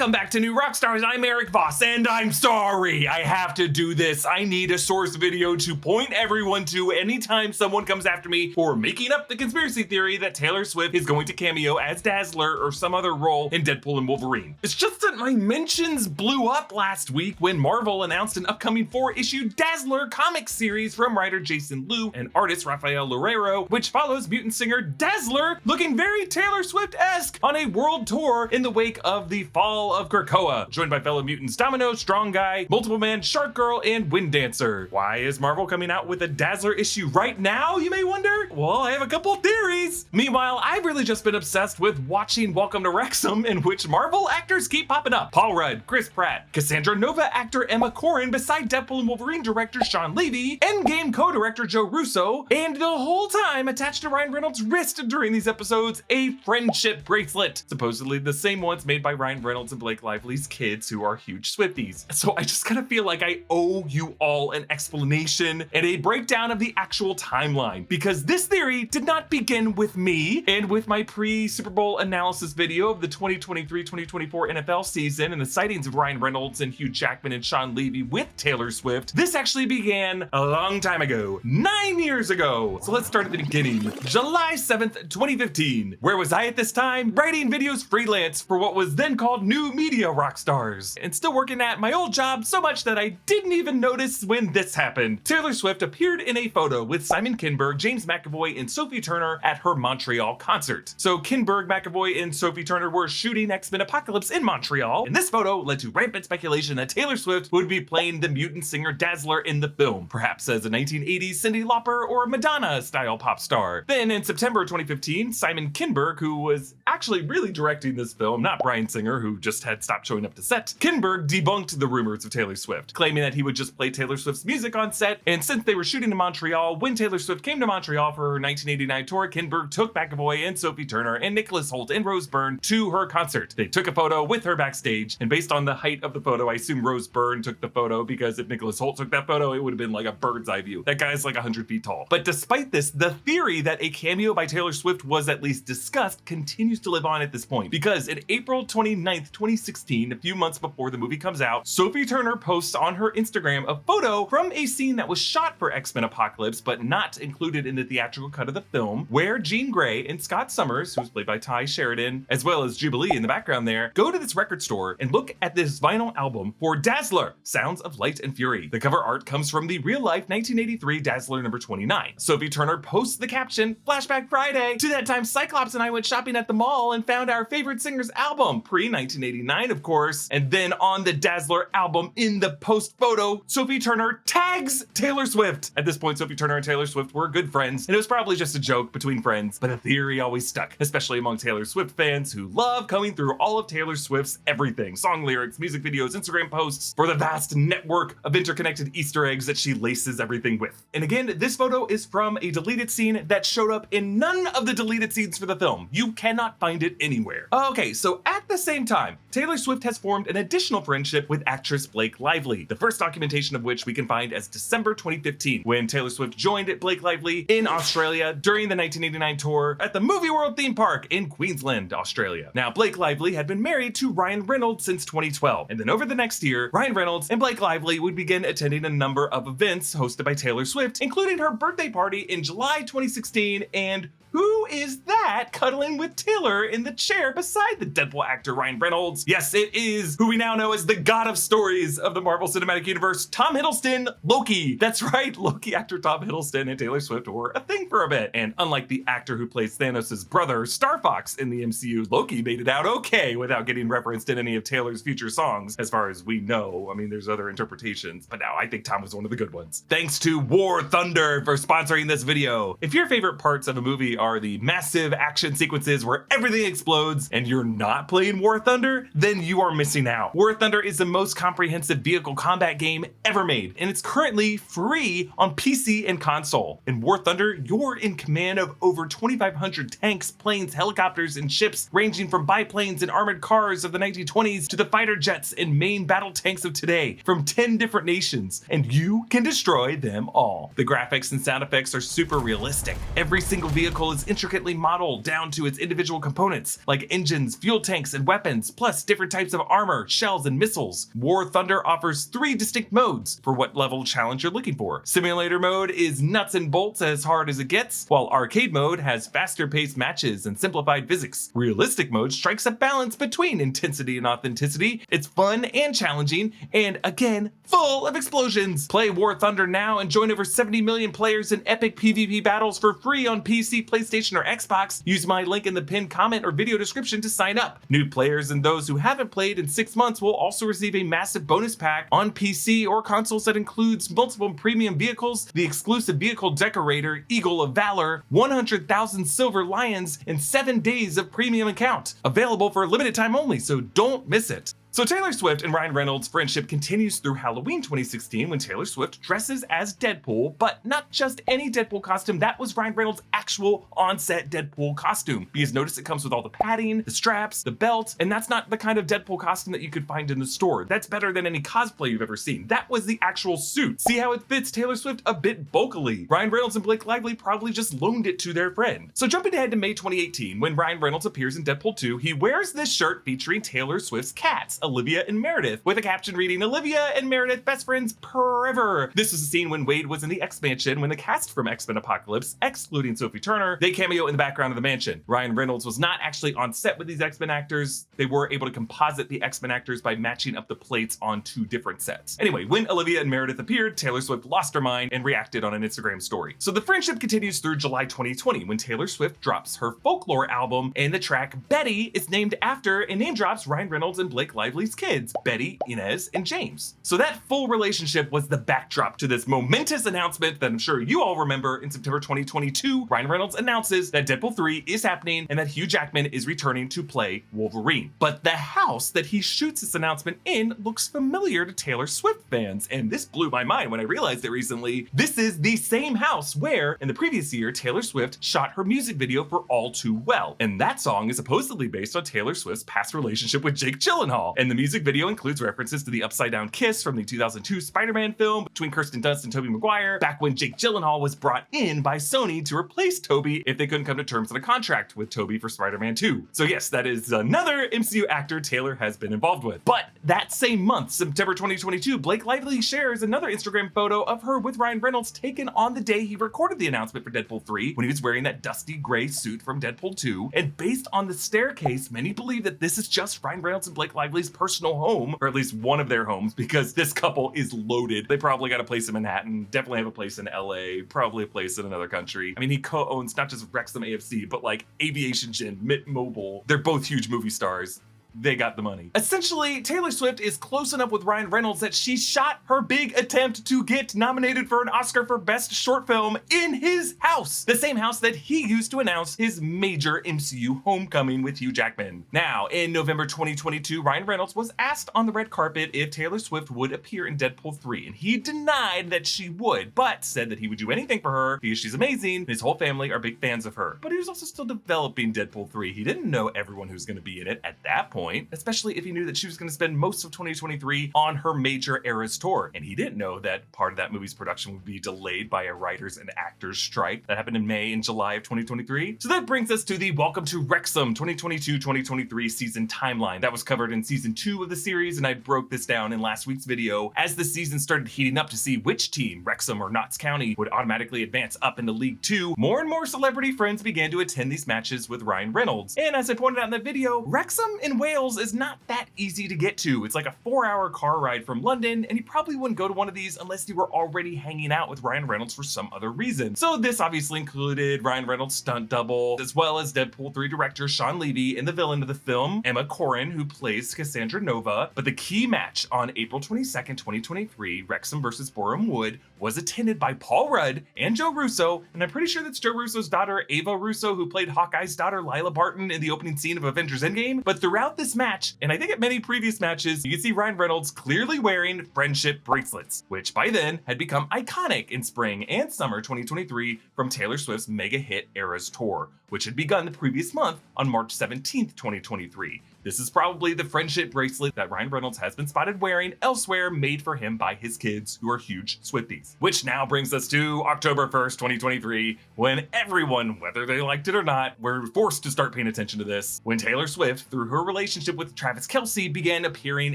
Welcome back to New Rockstars. I'm Erik Voss, and I'm sorry I have to do this. I need a source video to point everyone to anytime someone comes after me for making up the conspiracy theory that Taylor Swift is going to cameo as Dazzler or some other role in Deadpool and Wolverine. It's just that my mentions blew up last week when Marvel announced an upcoming 4-issue Dazzler comic series from writer Jason Liu and artist Rafael Loureiro, which follows mutant singer Dazzler looking very Taylor Swift-esque on a world tour in the wake of the fall of Krakoa, joined by fellow mutants Domino, Strong Guy, Multiple Man, Shark Girl, and Wind Dancer. Why is Marvel coming out with a Dazzler issue right now, you may wonder? Well, I have a couple theories. Meanwhile, I've really just been obsessed with watching Welcome to Wrexham, in which Marvel actors keep popping up. Paul Rudd, Chris Pratt, Cassandra Nova actor Emma Corrin beside Deadpool and Wolverine director Sean Levy, Endgame co-director Joe Russo, and the whole time attached to Ryan Reynolds' wrist during these episodes, a friendship bracelet, supposedly the same ones made by Ryan Reynolds and Blake Lively's kids, who are huge Swifties. So I just kind of feel like I owe you all an explanation and a breakdown of the actual timeline, because this theory did not begin with me and with my pre-Super Bowl analysis video of the 2023-2024 NFL season and the sightings of Ryan Reynolds and Hugh Jackman and Sean Levy with Taylor Swift. This actually began a long time ago, 9 years ago. So let's start at the beginning. July 7th, 2015. Where was I at this time? Writing videos freelance for what was then called New Media Rockstars, and still working at my old job so much that I didn't even notice when this happened. Taylor Swift appeared in a photo with Simon Kinberg, James McAvoy, and Sophie Turner at her Montreal concert. So Kinberg, McAvoy, and Sophie Turner were shooting X-Men Apocalypse in Montreal, and this photo led to rampant speculation that Taylor Swift would be playing the mutant singer Dazzler in the film, perhaps as a 1980s Cyndi Lauper or Madonna-style pop star. Then in September 2015, Simon Kinberg, who was actually really directing this film, not Bryan Singer, who just had stopped showing up to set, Kinberg debunked the rumors of Taylor Swift, claiming that he would just play Taylor Swift's music on set. And since they were shooting in Montreal, when Taylor Swift came to Montreal for her 1989 tour, Kinberg took McAvoy and Sophie Turner and Nicholas Hoult and Rose Byrne to her concert. They took a photo with her backstage, and based on the height of the photo, I assume Rose Byrne took the photo, because if Nicholas Hoult took that photo, it would have been like a bird's eye view. That guy's like 100 feet tall. But despite this, the theory that a cameo by Taylor Swift was at least discussed continues to live on at this point, because in April 29th, 2016, a few months before the movie comes out, Sophie Turner posts on her Instagram a photo from a scene that was shot for X-Men Apocalypse but not included in the theatrical cut of the film, where Jean Grey and Scott Summers, who's played by Ty Sheridan, as well as Jubilee in the background there, go to this record store and look at this vinyl album for Dazzler, Sounds of Light and Fury. The cover art comes from the real-life 1983 Dazzler number 29. Sophie Turner posts the caption, "Flashback Friday. To that time Cyclops and I went shopping at the mall and found our favorite singer's album," pre-1989 of course. And then on the Dazzler album in the post photo, Sophie Turner tags Taylor Swift. At this point, Sophie Turner and Taylor Swift were good friends, and it was probably just a joke between friends, but the theory always stuck, especially among Taylor Swift fans who love combing through all of Taylor Swift's everything: song lyrics, music videos, Instagram posts, for the vast network of interconnected Easter eggs that she laces everything with. And again, this photo is from a deleted scene that showed up in none of the deleted scenes for the film. You cannot find it anywhere. Okay, so at the same time, Taylor Swift has formed an additional friendship with actress Blake Lively, the first documentation of which we can find as December 2015, when Taylor Swift joined Blake Lively in Australia during the 1989 tour at the Movie World theme park in Queensland, Australia. Now, Blake Lively had been married to Ryan Reynolds since 2012, and then over the next year, Ryan Reynolds and Blake Lively would begin attending a number of events hosted by Taylor Swift, including her birthday party in July 2016, and who is that cuddling with Taylor in the chair beside the Deadpool actor Ryan Reynolds? Yes, it is who we now know as the god of stories of the Marvel Cinematic Universe, Tom Hiddleston, Loki. That's right, Loki actor Tom Hiddleston and Taylor Swift were a thing for a bit. And unlike the actor who plays Thanos' brother, Star Fox, in the MCU, Loki made it out okay without getting referenced in any of Taylor's future songs, as far as we know. I mean, there's other interpretations, but no, I think Tom was one of the good ones. Thanks to War Thunder for sponsoring this video. If your favorite parts of a movie are the massive action sequences where everything explodes and you're not playing War Thunder, then you are missing out. War Thunder is the most comprehensive vehicle combat game ever made, and it's currently free on PC and console. In War Thunder, you're in command of over 2,500 tanks, planes, helicopters, and ships, ranging from biplanes and armored cars of the 1920s to the fighter jets and main battle tanks of today from 10 different nations, and you can destroy them all. The graphics and sound effects are super realistic. Every single vehicle is intricately intricately modeled down to its individual components, like engines, fuel tanks, and weapons, plus different types of armor, shells, and missiles. War Thunder offers 3 distinct modes for what level challenge you're looking for. Simulator mode is nuts and bolts as hard as it gets, while arcade mode has faster paced matches and simplified physics. Realistic mode strikes a balance between intensity and authenticity. It's fun and challenging, and again, full of explosions. Play War Thunder now and join over 70 million players in epic PvP battles for free on PC, PlayStation, or Xbox. Use my link in the pinned comment or video description to sign up. New players and those who haven't played in 6 months will also receive a massive bonus pack on PC or consoles that includes multiple premium vehicles, the exclusive vehicle decorator, Eagle of Valor, 100,000 silver lions, and 7 days of premium account. Available for a limited time only, so don't miss it. So Taylor Swift and Ryan Reynolds' friendship continues through Halloween 2016 when Taylor Swift dresses as Deadpool, but not just any Deadpool costume, that was Ryan Reynolds' actual on-set Deadpool costume. Because notice it comes with all the padding, the straps, the belt, and that's not the kind of Deadpool costume that you could find in the store. That's better than any cosplay you've ever seen. That was the actual suit. See how it fits Taylor Swift a bit bulkily. Ryan Reynolds and Blake Lively probably just loaned it to their friend. So jumping ahead to May 2018, when Ryan Reynolds appears in Deadpool 2, he wears this shirt featuring Taylor Swift's cats, Olivia and Meredith, with a caption reading, "Olivia and Meredith, best friends forever." This is a scene when Wade was in the X-Mansion when the cast from X-Men Apocalypse, excluding Sophie Turner, they cameo in the background of the mansion. Ryan Reynolds was not actually on set with these X-Men actors. They were able to composite the X-Men actors by matching up the plates on 2 different sets. Anyway, when Olivia and Meredith appeared, Taylor Swift lost her mind and reacted on an Instagram story. So the friendship continues through July 2020 when Taylor Swift drops her Folklore album, and the track Betty is named after and name drops Ryan Reynolds and Blake Lively's kids, Betty, Inez, and James. So that full relationship was the backdrop to this momentous announcement that I'm sure you all remember. In September 2022, Ryan Reynolds announces that Deadpool 3 is happening and that Hugh Jackman is returning to play Wolverine. But the house that he shoots this announcement in looks familiar to Taylor Swift fans, and this blew my mind when I realized it recently. This is the same house where, in the previous year, Taylor Swift shot her music video for All Too Well, and that song is supposedly based on Taylor Swift's past relationship with Jake Gyllenhaal, and the music video includes references to the upside down kiss from the 2002 Spider-Man film between Kirsten Dunst and Tobey Maguire, back when Jake Gyllenhaal was brought in by Sony to replace Tobey if they couldn't come to terms on a contract with Tobey for Spider-Man 2. So yes, that is another MCU actor Taylor has been involved with. But that same month, September 2022, Blake Lively shares another Instagram photo of her with Ryan Reynolds taken on the day he recorded the announcement for Deadpool 3 when he was wearing that dusty gray suit from Deadpool 2. And based on the staircase, many believe that this is just Ryan Reynolds and Blake Lively's personal home, or at least one of their homes, because this couple is loaded. They probably got a place in Manhattan, definitely have a place in LA, probably a place in another country. I mean, he co-owns not just Wrexham AFC, but like Aviation Gin, Mint Mobile. They're both huge movie stars. They got the money. Essentially, Taylor Swift is close enough with Ryan Reynolds that she shot her big attempt to get nominated for an Oscar for Best Short Film in his house, the same house that he used to announce his major MCU homecoming with Hugh Jackman. Now, in November 2022, Ryan Reynolds was asked on the red carpet if Taylor Swift would appear in Deadpool 3, and he denied that she would, but said that he would do anything for her because she's amazing and his whole family are big fans of her. But he was also still developing Deadpool 3. He didn't know everyone who's going to be in it at that point, especially if he knew that she was going to spend most of 2023 on her major Eras tour. And he didn't know that part of that movie's production would be delayed by a writers and actors strike that happened in May and July of 2023. So that brings us to the Welcome to Wrexham 2022-2023 season timeline. That was covered in season 2 of the series, and I broke this down in last week's video. As the season started heating up to see which team, Wrexham or Notts County, would automatically advance up into League 2, more and more celebrity friends began to attend these matches with Ryan Reynolds. And as I pointed out in that video, Wrexham in Wales is not that easy to get to. It's like a 4-hour car ride from London, and you probably wouldn't go to one of these unless you were already hanging out with Ryan Reynolds for some other reason. So this obviously included Ryan Reynolds' stunt double, as well as Deadpool 3 director Sean Levy and the villain of the film, Emma Corrin, who plays Cassandra Nova. But the key match on April 22nd, 2023, Wrexham versus Boreham Wood, was attended by Paul Rudd and Joe Russo, and I'm pretty sure that's Joe Russo's daughter, Ava Russo, who played Hawkeye's daughter, Lila Barton, in the opening scene of Avengers Endgame. But throughout this match, and I think at many previous matches, you can see Ryan Reynolds clearly wearing friendship bracelets, which by then had become iconic in spring and summer 2023 from Taylor Swift's mega hit Eras tour, which had begun the previous month on March 17th, 2023. This is probably the friendship bracelet that Ryan Reynolds has been spotted wearing elsewhere, made for him by his kids, who are huge Swifties. Which now brings us to October 1st, 2023, when everyone, whether they liked it or not, were forced to start paying attention to this, when Taylor Swift, through her relationship with Travis Kelce, began appearing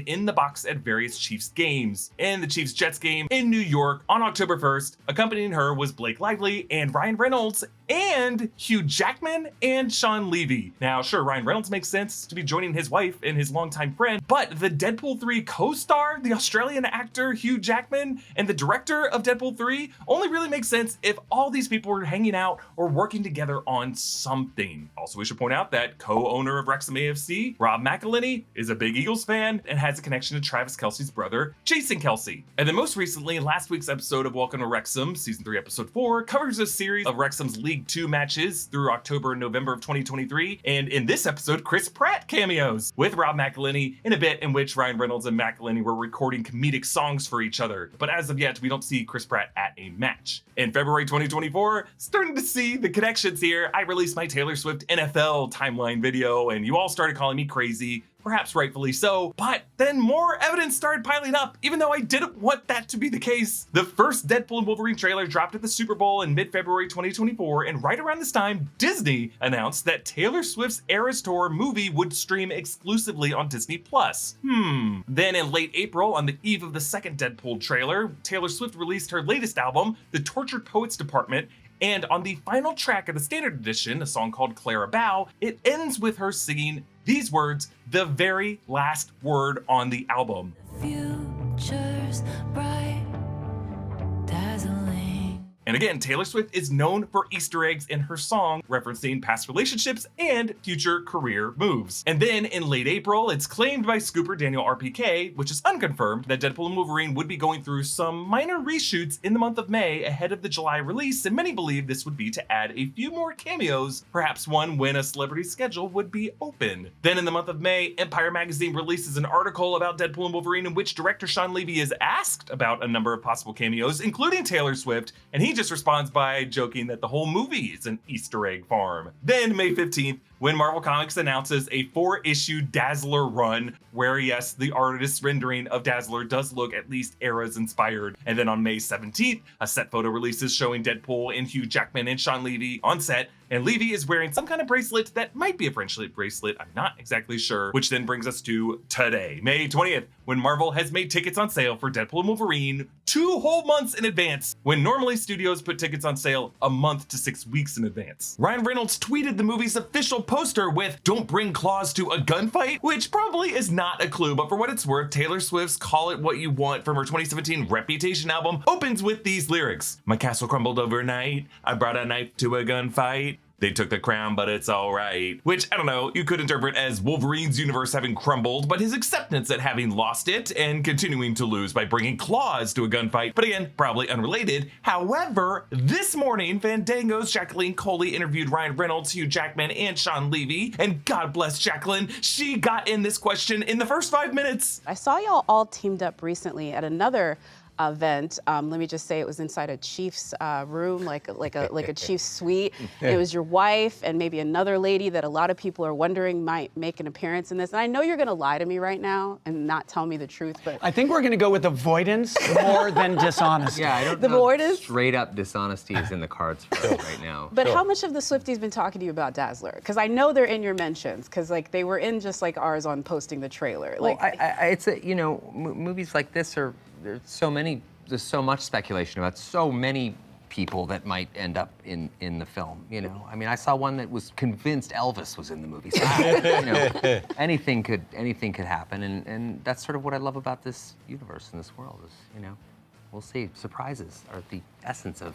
in the box at various Chiefs games. In the Chiefs-Jets game in New York on October 1st, accompanying her was Blake Lively and Ryan Reynolds and Hugh Jackman and Sean Levy. Now, sure, Ryan Reynolds makes sense to be joining his wife and his longtime friend, but the Deadpool 3 co-star, the Australian actor Hugh Jackman, and the director of Deadpool 3 only really makes sense if all these people were hanging out or working together on something. Also, we should point out that co-owner of Wrexham AFC, Rob McElhenney, is a big Eagles fan and has a connection to Travis Kelce's brother, Jason Kelce. And then most recently, last week's episode of Welcome to Wrexham, season 3, episode 4, covers a series of Wrexham's League 2 matches through October and November of 2023. And in this episode, Chris Pratt cameos with Rob McElhenney in a bit in which Ryan Reynolds and McElhenney were recording comedic songs for each other. But as of yet, we don't see Chris Pratt at a match. In February 2024, starting to see the connections here, I released my Taylor Swift NFL timeline video and you all started calling me crazy. Perhaps rightfully so, but then more evidence started piling up, even though I didn't want that to be the case. The first Deadpool and Wolverine trailer dropped at the Super Bowl in mid-February 2024, and right around this time, Disney announced that Taylor Swift's Eras Tour movie would stream exclusively on Disney+. Then in late April, on the eve of the second Deadpool trailer, Taylor Swift released her latest album, The Tortured Poets Department, and on the final track of the standard edition, a song called Clara Bow, it ends with her singing these words, the very last word on the album. Future's bright, dazzling. And again, Taylor Swift is known for Easter eggs in her song, referencing past relationships and future career moves. And then in late April, it's claimed by scooper Daniel RPK, which is unconfirmed, that Deadpool and Wolverine would be going through some minor reshoots in the month of May ahead of the July release, and many believe this would be to add a few more cameos, perhaps one when a celebrity schedule would be open. Then in the month of May, Empire Magazine releases an article about Deadpool and Wolverine in which director Sean Levy is asked about a number of possible cameos, including Taylor Swift, and he just responds by joking that the whole movie is an Easter egg farm. Then May 15th, when Marvel Comics announces a 4-issue Dazzler run, where yes, the artist's rendering of Dazzler does look at least Eras inspired. And then on May 17th, a set photo releases showing Deadpool and Hugh Jackman and Sean Levy on set, and Levy is wearing some kind of bracelet that might be a friendship bracelet, I'm not exactly sure, which then brings us to today, May 20th, when Marvel has made tickets on sale for Deadpool and Wolverine 2 whole months in advance, when normally studios put tickets on sale a month to 6 weeks in advance. Ryan Reynolds tweeted the movie's official poster with "Don't bring claws to a gunfight," which probably is not a clue, but for what it's worth, Taylor Swift's Call It What You Want from her 2017 Reputation album opens with these lyrics. "My castle crumbled overnight, I brought a knife to a gunfight. They took the crown, but it's all right." Which, I don't know, you could interpret as Wolverine's universe having crumbled, but his acceptance at having lost it and continuing to lose by bringing claws to a gunfight, but again, probably unrelated. However, this morning, Fandango's Jacqueline Coley interviewed Ryan Reynolds, Hugh Jackman, and Sean Levy, and God bless Jacqueline, she got in this question in the first 5 minutes. I saw y'all all teamed up recently at another event. Let me just say it was inside a Chiefs room, like a Chiefs suite. It was your wife and maybe another lady that a lot of people are wondering might make an appearance in this. And I know you're gonna lie to me right now and not tell me the truth, but I think we're gonna go with avoidance more than dishonesty. Yeah, I don't the know. avoidance? Straight up dishonesty is in the cards for us right now. But how much of the Swifties been talking to you about Dazzler? Because I know they're in your mentions, because like they were in just like ours on posting the trailer. Well, Like, it's a, you know, movies like this are, there's so much speculation about so many people that might end up in the film, you know. I mean, I saw one that was convinced Elvis was in the movie. So, you know, anything could happen, and that's sort of what I love about this universe and this world is, you know, we'll see. Surprises are the essence of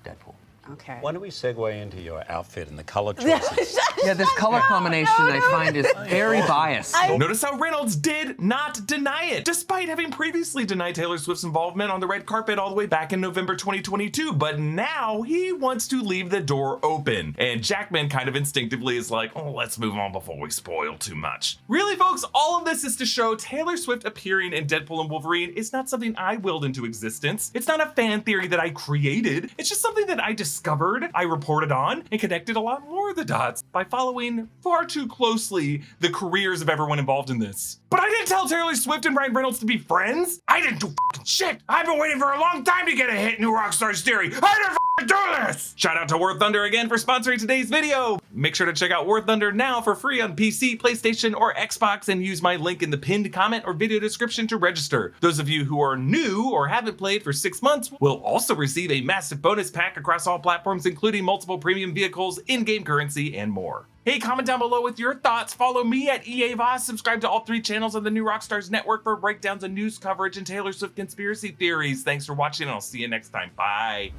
Deadpool. okay. Why don't we segue into your outfit and the color choices? Yeah, this color combination I find is very biased. Notice how Reynolds did not deny it, despite having previously denied Taylor Swift's involvement on the red carpet all the way back in November 2022, but now he wants to leave the door open. And Jackman kind of instinctively is like, oh, let's move on before we spoil too much. Really, folks, all of this is to show Taylor Swift appearing in Deadpool and Wolverine is not something I willed into existence. It's not a fan theory that I created. It's just something that I decided discovered, I reported on, and connected a lot more of the dots by following far too closely the careers of everyone involved in this. But I didn't tell Taylor Swift and Ryan Reynolds to be friends. I didn't do fucking shit. I've been waiting for a long time to get a hit new Rockstars theory. I didn't do this! Shout out to War Thunder again for sponsoring today's video. Make sure to check out War Thunder now for free on PC, PlayStation, or Xbox, and use my link in the pinned comment or video description to register. Those of you who are new or haven't played for 6 months will also receive a massive bonus pack across all platforms, including multiple premium vehicles, in-game currency, and more. Hey, comment down below with your thoughts. Follow me at EA Voss. Subscribe to all 3 channels on the new Rockstars network for breakdowns and news coverage and Taylor Swift conspiracy theories. Thanks for watching, and I'll see you next time. Bye.